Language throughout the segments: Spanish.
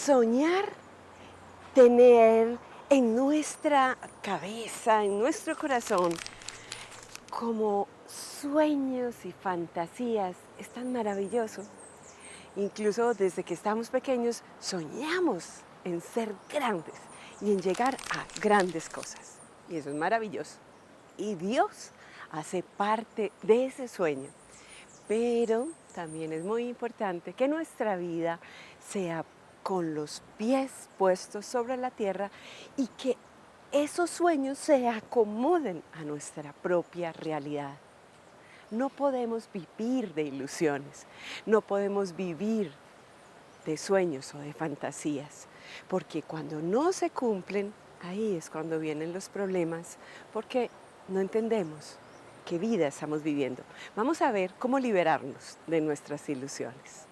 soñar, tener en nuestra cabeza, en nuestro corazón, como sueños y fantasías, es tan maravilloso. Incluso desde que estamos pequeños soñamos en ser grandes y en llegar a grandes cosas. Y eso es maravilloso. Y Dios hace parte de ese sueño. Pero también es muy importante que nuestra vida sea con los pies puestos sobre la tierra y que esos sueños se acomoden a nuestra propia realidad. No podemos vivir de ilusiones, no podemos vivir de sueños o de fantasías, porque cuando no se cumplen, ahí es cuando vienen los problemas, porque no entendemos qué vida estamos viviendo. Vamos a ver cómo liberarnos de nuestras ilusiones.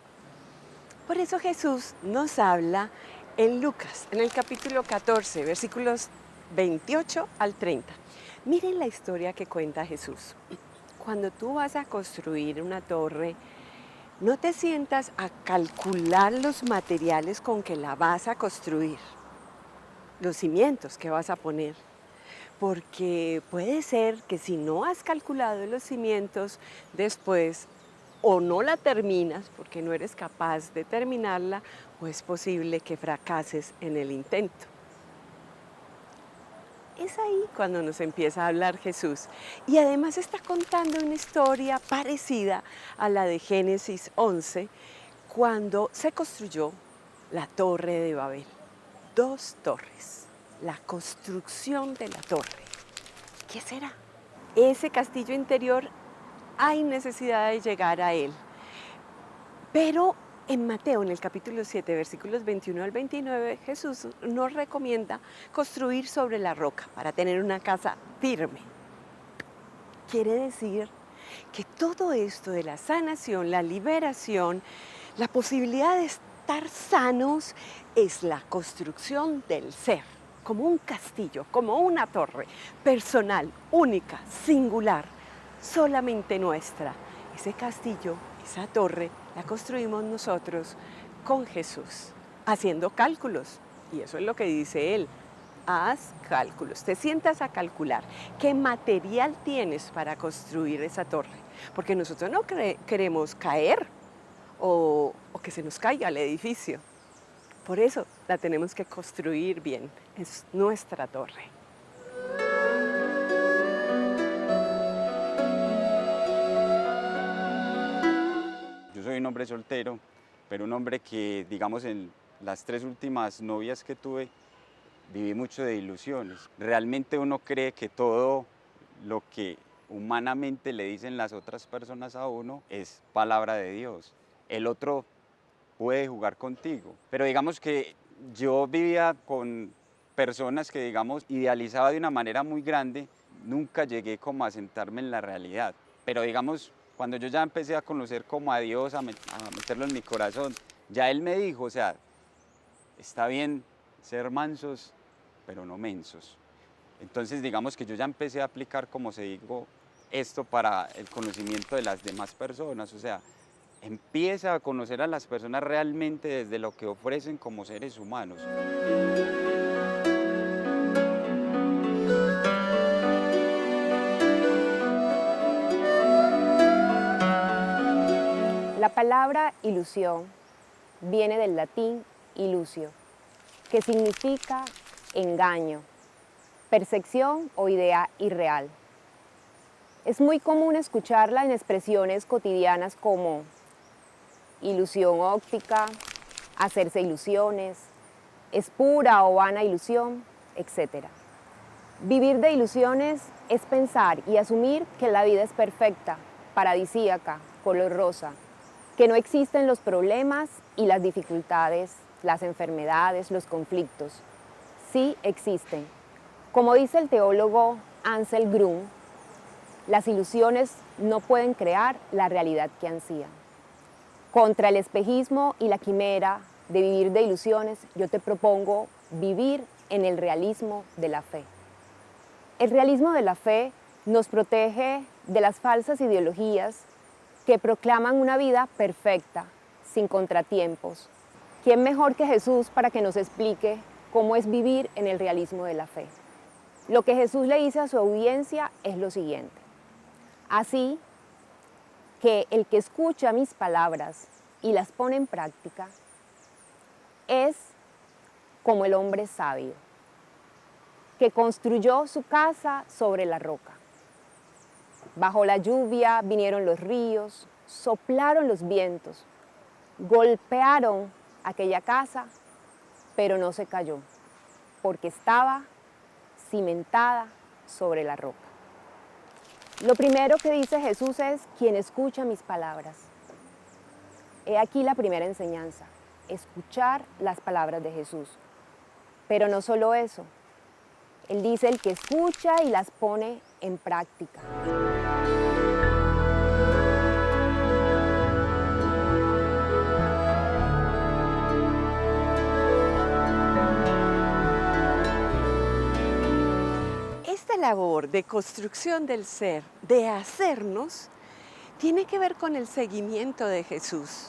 Por eso Jesús nos habla en Lucas, en el capítulo 14, versículos 28 al 30. Miren la historia que cuenta Jesús. Cuando tú vas a construir una torre, no te sientas a calcular los materiales con que la vas a construir, los cimientos que vas a poner, porque puede ser que si no has calculado los cimientos, después o no la terminas porque no eres capaz de terminarla, o es posible que fracases en el intento. Es ahí cuando nos empieza a hablar Jesús. Y además está contando una historia parecida a la de Génesis 11, cuando se construyó la Torre de Babel. 2 torres, la construcción de la torre. ¿Qué será? Ese castillo interior hay necesidad de llegar a él. Pero en Mateo, en el capítulo 7, versículos 21 al 29, Jesús nos recomienda construir sobre la roca para tener una casa firme. Quiere decir que todo esto de la sanación, la liberación, la posibilidad de estar sanos es la construcción del ser, como un castillo, como una torre, personal, única, singular, solamente nuestra. Ese castillo, esa torre, la construimos nosotros con Jesús, haciendo cálculos. Y eso es lo que dice Él. Haz cálculos, te sientas a calcular qué material tienes para construir esa torre. Porque nosotros no queremos caer o que se nos caiga el edificio. Por eso la tenemos que construir bien. Es nuestra torre. Yo soy un hombre soltero, pero un hombre que, digamos, en las 3 últimas novias que tuve, viví mucho de ilusiones. Realmente uno cree que todo lo que humanamente le dicen las otras personas a uno es palabra de Dios. El otro puede jugar contigo, pero digamos que yo vivía con personas que, digamos, idealizaba de una manera muy grande, nunca llegué como a sentarme en la realidad. Pero digamos, cuando yo ya empecé a conocer como a Dios, a meterlo en mi corazón, ya Él me dijo, o sea, está bien ser mansos, pero no mensos. Entonces, digamos que yo ya empecé a aplicar, como se digo, esto para el conocimiento de las demás personas. O sea, empieza a conocer a las personas realmente desde lo que ofrecen como seres humanos. La palabra ilusión viene del latín ilusio, que significa engaño, percepción o idea irreal. Es muy común escucharla en expresiones cotidianas como ilusión óptica, hacerse ilusiones, es pura o vana ilusión, etc. Vivir de ilusiones es pensar y asumir que la vida es perfecta, paradisíaca, color rosa, que no existen los problemas y las dificultades, las enfermedades, los conflictos. Sí existen. Como dice el teólogo Ansel Grum, las ilusiones no pueden crear la realidad que ansían. Contra el espejismo y la quimera de vivir de ilusiones, yo te propongo vivir en el realismo de la fe. El realismo de la fe nos protege de las falsas ideologías que proclaman una vida perfecta, sin contratiempos, ¿Quién mejor que Jesús para que nos explique cómo es vivir en el realismo de la fe? Lo que Jesús le dice a su audiencia es lo siguiente: así que el que escucha mis palabras y las pone en práctica es como el hombre sabio, que construyó su casa sobre la roca. Bajo la lluvia vinieron los ríos, soplaron los vientos, golpearon aquella casa, pero no se cayó, porque estaba cimentada sobre la roca. Lo primero que dice Jesús es: quien escucha mis palabras. He aquí la primera enseñanza, escuchar las palabras de Jesús. Pero no solo eso, Él dice: el que escucha y las pone en práctica. Esta labor de construcción del ser, de hacernos, tiene que ver con el seguimiento de Jesús.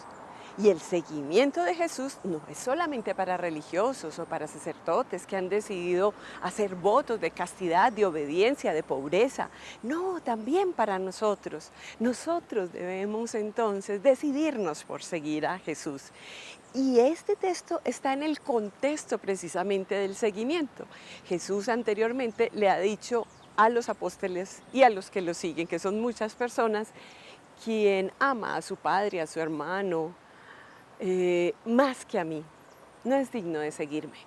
Y el seguimiento de Jesús no es solamente para religiosos o para sacerdotes que han decidido hacer votos de castidad, de obediencia, de pobreza. No, también para nosotros. Nosotros debemos entonces decidirnos por seguir a Jesús. Y este texto está en el contexto precisamente del seguimiento. Jesús anteriormente le ha dicho a los apóstoles y a los que lo siguen, que son muchas personas: quien ama a su padre, a su hermano, más que a mí, no es digno de seguirme.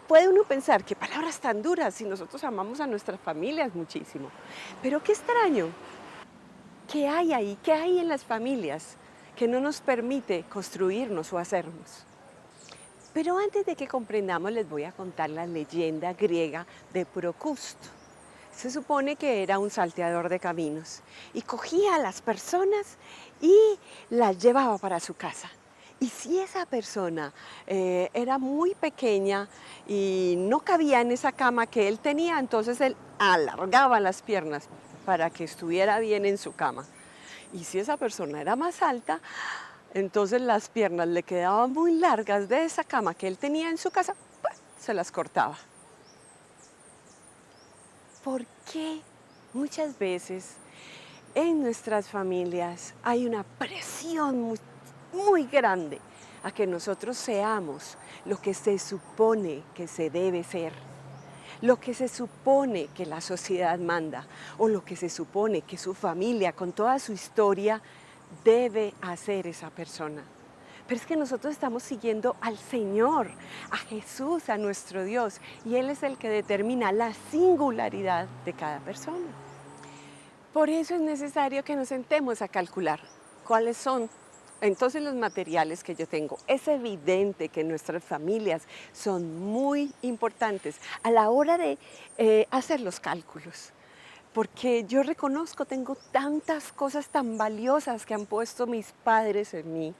Puede uno pensar, qué palabras tan duras, si nosotros amamos a nuestras familias muchísimo. Pero qué extraño, ¿qué hay ahí? ¿Qué hay en las familias que no nos permite construirnos o hacernos? Pero antes de que comprendamos, les voy a contar la leyenda griega de Procusto. Se supone que era un salteador de caminos y cogía a las personas y las llevaba para su casa. Y si esa persona era muy pequeña y no cabía en esa cama que él tenía, entonces él alargaba las piernas para que estuviera bien en su cama. Y si esa persona era más alta, entonces las piernas le quedaban muy largas de esa cama que él tenía en su casa, pues se las cortaba. ¿Por qué muchas veces en nuestras familias hay una presión muy grande a que nosotros seamos lo que se supone que se debe ser, lo que se supone que la sociedad manda, o lo que se supone que su familia, con toda su historia, debe hacer esa persona? Pero es que nosotros estamos siguiendo al Señor, a Jesús, a nuestro Dios, y Él es el que determina la singularidad de cada persona. Por eso es necesario que nos sentemos a calcular cuáles son entonces los materiales que yo tengo. Es evidente que nuestras familias son muy importantes a la hora de hacer los cálculos. Porque yo reconozco, tengo tantas cosas tan valiosas que han puesto mis padres en mí,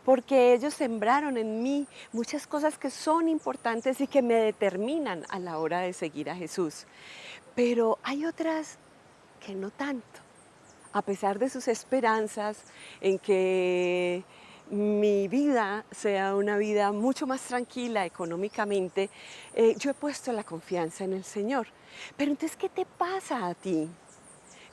porque ellos sembraron en mí muchas cosas que son importantes y que me determinan a la hora de seguir a Jesús. Pero hay otras que no tanto, a pesar de sus esperanzas en que mi vida sea una vida mucho más tranquila económicamente, yo he puesto la confianza en el Señor. Pero entonces, ¿qué te pasa a ti?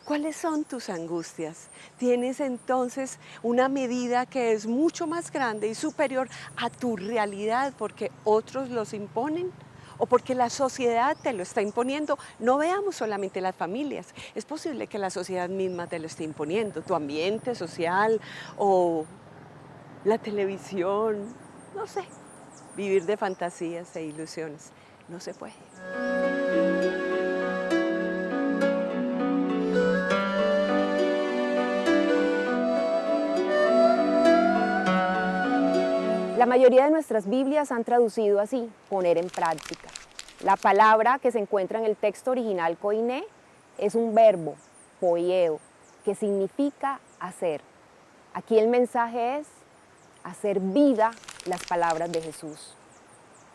¿Cuáles son tus angustias? ¿Tienes entonces una medida que es mucho más grande y superior a tu realidad porque otros los imponen o porque la sociedad te lo está imponiendo? No veamos solamente las familias, es posible que la sociedad misma te lo esté imponiendo, tu ambiente social o la televisión, no sé, vivir de fantasías e ilusiones. No se puede. La mayoría de nuestras Biblias han traducido así: poner en práctica. La palabra que se encuentra en el texto original koiné es un verbo, poieo, que significa hacer. Aquí el mensaje es hacer vida las palabras de Jesús.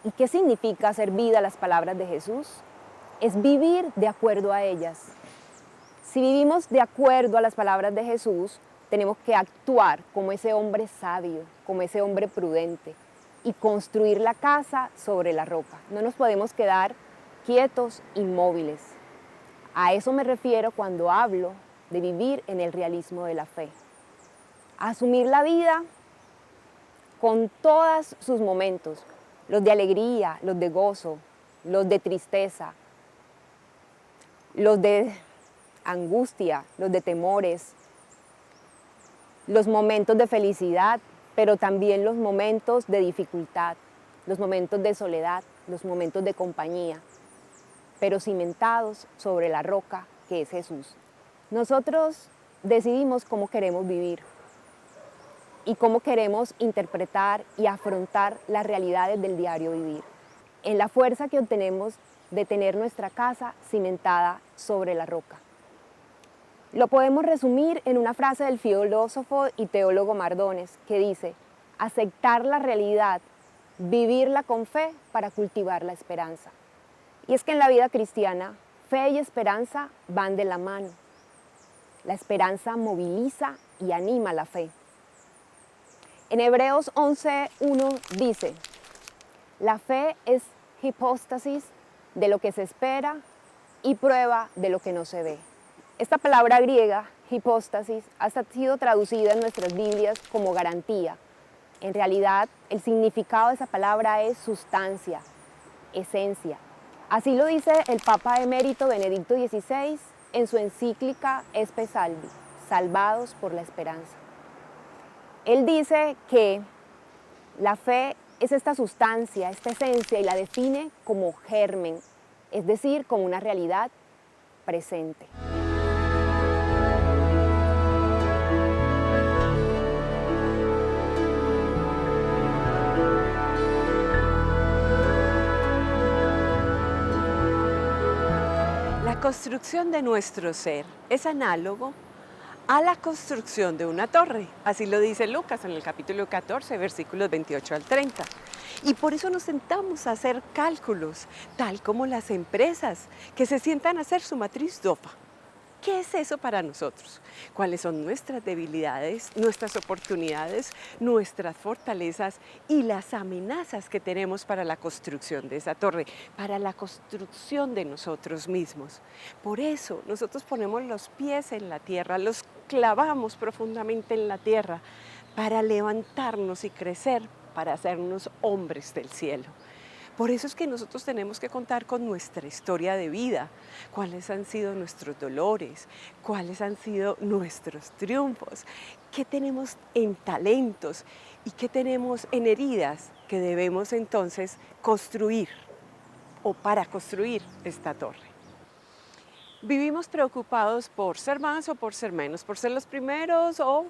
¿Y qué significa hacer vida las palabras de Jesús? Es vivir de acuerdo a ellas. Si vivimos de acuerdo a las palabras de Jesús, tenemos que actuar como ese hombre sabio, como ese hombre prudente y construir la casa sobre la roca. No nos podemos quedar quietos, inmóviles. A eso me refiero cuando hablo de vivir en el realismo de la fe. Asumir la vida con todos sus momentos, los de alegría, los de gozo, los de tristeza, los de angustia, los de temores, los momentos de felicidad, pero también los momentos de dificultad, los momentos de soledad, los momentos de compañía, pero cimentados sobre la roca que es Jesús. Nosotros decidimos cómo queremos vivir y cómo queremos interpretar y afrontar las realidades del diario vivir, en la fuerza que obtenemos de tener nuestra casa cimentada sobre la roca. Lo podemos resumir en una frase del filósofo y teólogo Mardones que dice: aceptar la realidad, vivirla con fe para cultivar la esperanza. Y es que en la vida cristiana, fe y esperanza van de la mano. La esperanza moviliza y anima la fe. En Hebreos 11:1 dice: la fe es hipóstasis de lo que se espera y prueba de lo que no se ve. Esta palabra griega, hipóstasis, ha sido traducida en nuestras Biblias como garantía. En realidad, el significado de esa palabra es sustancia, esencia. Así lo dice el Papa emérito Benedicto XVI en su encíclica Espe Salvi, Salvados por la Esperanza. Él dice que la fe es esta sustancia, esta esencia, y la define como germen, es decir, como una realidad presente. La construcción de nuestro ser es análogo a la construcción de una torre. Así lo dice Lucas en el capítulo 14, versículos 28 al 30. Y por eso nos sentamos a hacer cálculos, tal como las empresas que se sientan a hacer su matriz DOFA. ¿Qué es eso para nosotros? ¿Cuáles son nuestras debilidades, nuestras oportunidades, nuestras fortalezas y las amenazas que tenemos para la construcción de esa torre, para la construcción de nosotros mismos? Por eso nosotros ponemos los pies en la tierra, los clavamos profundamente en la tierra para levantarnos y crecer, para hacernos hombres del cielo. Por eso es que nosotros tenemos que contar con nuestra historia de vida, cuáles han sido nuestros dolores, cuáles han sido nuestros triunfos, qué tenemos en talentos y qué tenemos en heridas que debemos entonces construir o para construir esta torre. Vivimos preocupados por ser más o por ser menos, por ser los primeros o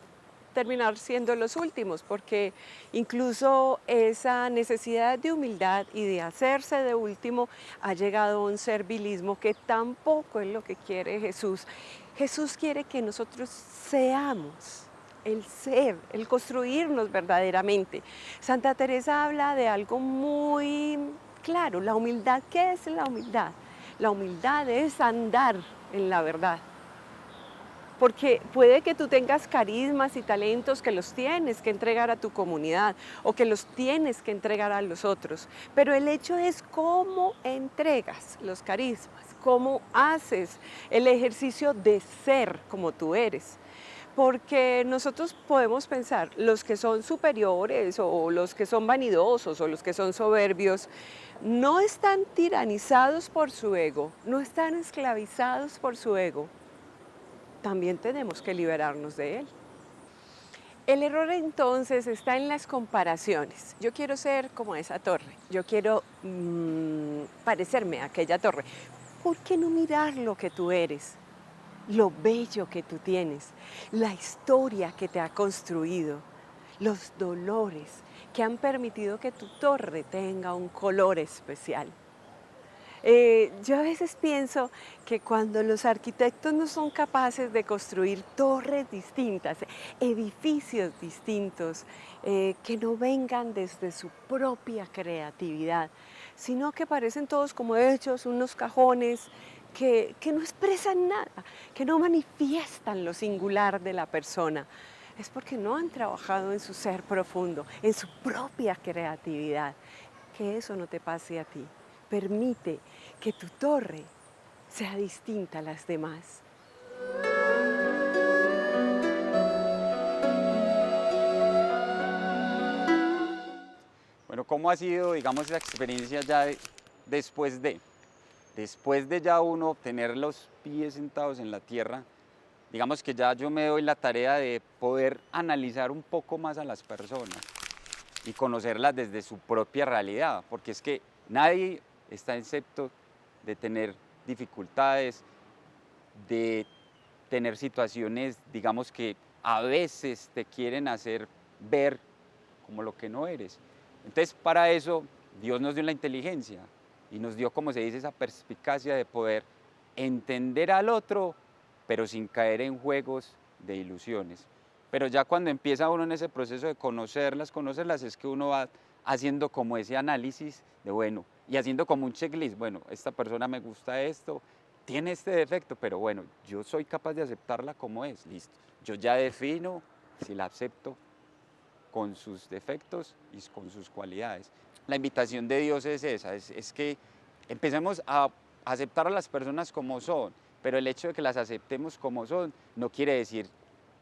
terminar siendo los últimos, porque incluso esa necesidad de humildad y de hacerse de último ha llegado a un servilismo que tampoco es lo que quiere Jesús. Jesús quiere que nosotros seamos el ser, el construirnos verdaderamente. Santa Teresa habla de algo muy claro, la humildad. ¿Qué es la humildad? La humildad es andar en la verdad. Porque puede que tú tengas carismas y talentos que los tienes que entregar a tu comunidad o que los tienes que entregar a los otros, pero el hecho es cómo entregas los carismas, cómo haces el ejercicio de ser como tú eres. Porque nosotros podemos pensar, los que son superiores o los que son vanidosos o los que son soberbios, no están tiranizados por su ego, no están esclavizados por su ego. También tenemos que liberarnos de él. El error entonces está en las comparaciones. Yo quiero ser como esa torre, yo quiero parecerme a aquella torre. ¿Por qué no mirar lo que tú eres? Lo bello que tú tienes, la historia que te ha construido, los dolores que han permitido que tu torre tenga un color especial. Yo a veces pienso que cuando los arquitectos no son capaces de construir torres distintas, edificios distintos, que no vengan desde su propia creatividad, sino que parecen todos como hechos, unos cajones que no expresan nada, que no manifiestan lo singular de la persona. es porque no han trabajado en su ser profundo, en su propia creatividad. Que eso no te pase a ti. Permite que tu torre sea distinta a las demás. Bueno, ¿cómo ha sido, digamos, esa experiencia ya después de? Después de ya uno tener los pies sentados en la tierra, digamos que ya yo me doy la tarea de poder analizar un poco más a las personas y conocerlas desde su propia realidad, porque es que nadie está excepto de tener dificultades, de tener situaciones, digamos, que a veces te quieren hacer ver como lo que no eres. Entonces, para eso, Dios nos dio la inteligencia y nos dio, como se dice, esa perspicacia de poder entender al otro, pero sin caer en juegos de ilusiones. Pero ya cuando empieza uno en ese proceso de conocerlas, es que uno va haciendo como ese análisis de, bueno, y haciendo como un checklist, bueno, esta persona me gusta esto, tiene este defecto, pero bueno, yo soy capaz de aceptarla como es, listo. Yo ya defino si la acepto con sus defectos y con sus cualidades. La invitación de Dios es esa, es que empecemos a aceptar a las personas como son, pero el hecho de que las aceptemos como son no quiere decir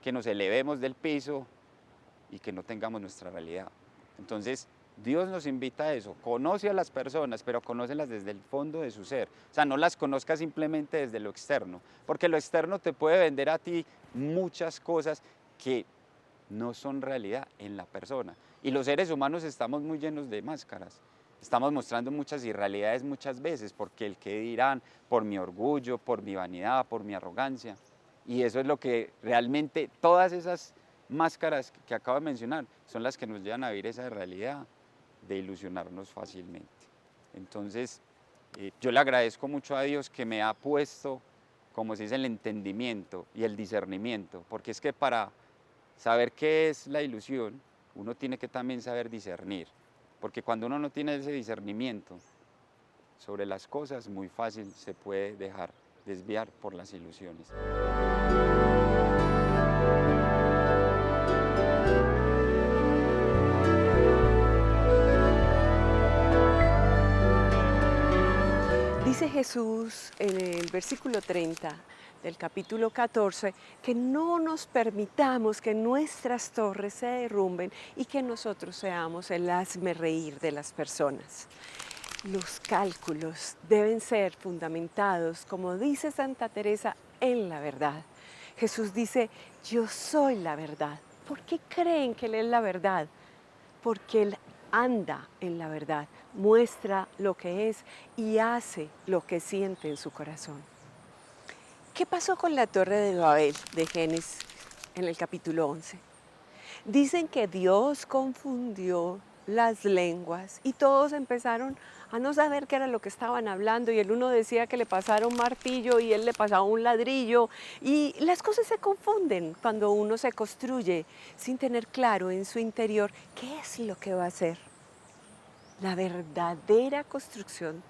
que nos elevemos del piso y que no tengamos nuestra realidad. Entonces, Dios nos invita a eso, conoce a las personas, pero conócelas desde el fondo de su ser. O sea, no las conozcas simplemente desde lo externo, porque lo externo te puede vender a ti muchas cosas que no son realidad en la persona. Y los seres humanos estamos muy llenos de máscaras. Estamos mostrando muchas irrealidades muchas veces, porque el que dirán, por mi orgullo, por mi vanidad, por mi arrogancia. Y eso es lo que realmente, todas esas máscaras que acabo de mencionar, son las que nos llevan a vivir esa realidad de ilusionarnos fácilmente. Entonces, yo le agradezco mucho a Dios que me ha puesto, como se dice, el entendimiento y el discernimiento, porque es que para saber qué es la ilusión, uno tiene que también saber discernir, porque cuando uno no tiene ese discernimiento sobre las cosas, muy fácil se puede dejar desviar por las ilusiones. Dice Jesús en el versículo 30 del capítulo 14 que no nos permitamos que nuestras torres se derrumben y que nosotros seamos el hazmerreír de las personas. Los cálculos deben ser fundamentados, como dice Santa Teresa, en la verdad. Jesús dice, yo soy la verdad. ¿Por qué creen que Él es la verdad? Porque Él anda en la verdad, muestra lo que es y hace lo que siente en su corazón. ¿Qué pasó con la Torre de Babel de Génesis en el capítulo 11? Dicen que Dios confundió las lenguas y todos empezaron a no saber qué era lo que estaban hablando y el uno decía que le pasara un martillo y él le pasaba un ladrillo y las cosas se confunden cuando uno se construye sin tener claro en su interior qué es lo que va a hacer. La verdadera construcción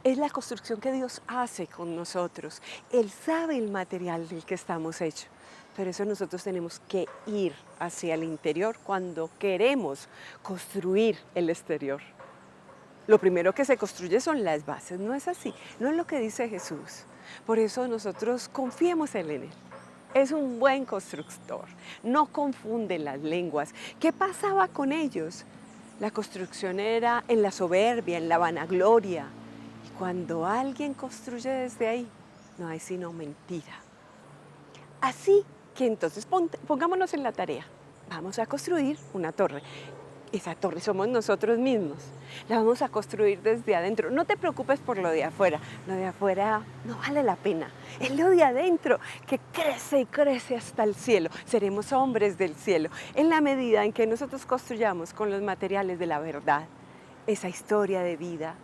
es la construcción que Dios hace con nosotros. Él sabe el material del que estamos hechos. Pero eso nosotros tenemos que ir hacia el interior cuando queremos construir el exterior. Lo primero que se construye son las bases, ¿no es así? No es lo que dice Jesús. Por eso nosotros confiemos en Él. Es un buen constructor, no confunde las lenguas. ¿Qué pasaba con ellos? La construcción era en la soberbia, en la vanagloria. Y cuando alguien construye desde ahí, no hay sino mentira. Así que entonces pongámonos en la tarea. Vamos a construir una torre. Esa torre somos nosotros mismos. La vamos a construir desde adentro. No te preocupes por lo de afuera. Lo de afuera no vale la pena. Es lo de adentro que crece y crece hasta el cielo. Seremos hombres del cielo en la medida en que nosotros construyamos con los materiales de la verdad esa historia de vida,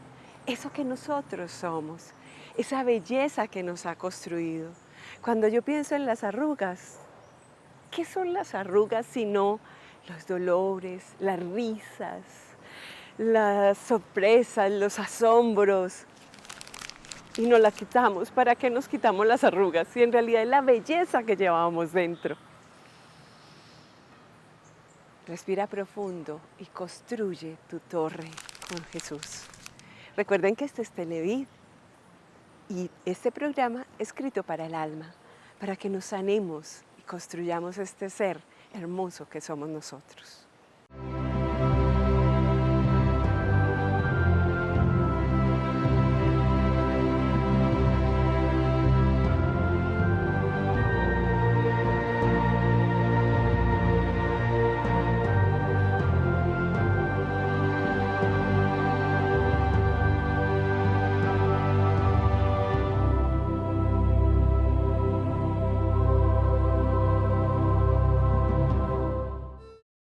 eso que nosotros somos, esa belleza que nos ha construido. Cuando yo pienso en las arrugas, ¿qué son las arrugas sino los dolores, las risas, las sorpresas, los asombros? Y nos las quitamos. ¿Para qué nos quitamos las arrugas? Si en realidad es la belleza que llevamos dentro. Respira profundo y construye tu torre con Jesús. Recuerden que este es Televid y este programa es escrito para el alma, para que nos sanemos y construyamos este ser hermoso que somos nosotros.